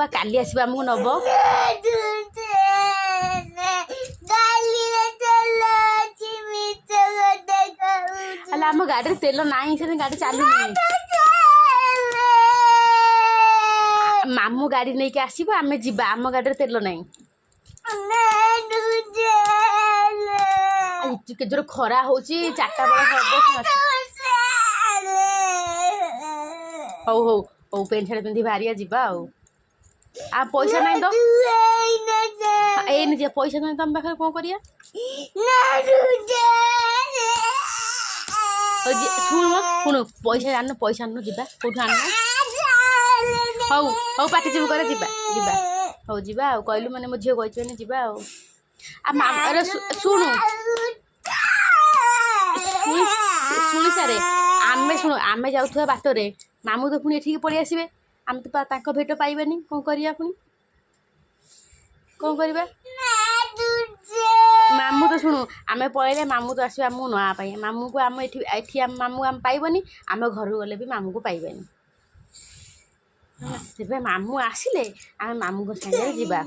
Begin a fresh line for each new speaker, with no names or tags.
ପା କାଲି ଆସିବ ଆମକୁ ନବ। ହେଲେ ଆମ ଗାଡ଼ିରେ ତେଲ ନାହିଁ, ସେ ଗାଡ଼ି ଚାଲୁନି। ମାମୁଁ ଗାଡ଼ି ନେଇକି ଆସିବ, ଆମେ ଯିବା। ଆମ ଗାଡ଼ିରେ ତେଲ ନାହିଁ। କେତେ ଜୋର ଖରା ହଉଛି, 4ଟା ବେଳେ ହବ। ହଉ ହଉ ହଉ, ପେଣ୍ଟ ସାର୍ଟ ପିନ୍ଧି ବାହାରିଆ ଯିବା ଆଉ ପଇସା ନାହିଁ ତ ଏଇନି ଯିବା। ପଇସା ନାହିଁ ତମ ପାଖରେ, କ'ଣ କରିବା? ଶୁଣୁ ପଇସା ଆଣୁ, ପଇସା ଆଣୁ, ଯିବା। କୋଉଠୁ ଆଣୁ? ହଉ ହଉ, ପାଟି ଚୁପ କରେ, ଯିବା ଯିବା। ହଉ ଯିବା ଆଉ, କହିଲୁ ମାନେ ମୋ ଝିଅ କହିଛି ମାନେ ଯିବା ଆଉ। ଶୁଣୁ ଶୁଣି ସାରେ, ଆମେ ଯାଉଥିବା ବାଟରେ ମାମୁଁ ତ ପୁଣି ଏଠିକି ପଳେଇ ଆସିବେ। ଆମେ ତ ତାଙ୍କ ଭେଟ ପାଇବାନି। କ'ଣ କରିବା ପୁଣି? କ'ଣ କରିବା? ମାମୁଁ ତ ଶୁଣୁ, ଆମେ ପଳେଇଲେ ମାମୁଁ ତ ଆସିବେ ଆମକୁ ନବା ପାଇଁ। ମାମୁଁକୁ ଆମ ଏଠି ମାମୁଁ ଆମେ ପାଇବନି। ଆମେ ଘରକୁ ଗଲେ ବି ମାମୁଁକୁ ପାଇବାନି। ସେଥିପାଇଁ ମାମୁଁ ଆସିଲେ ଆମେ ମାମୁଁଙ୍କ ସାଙ୍ଗରେ ଯିବା।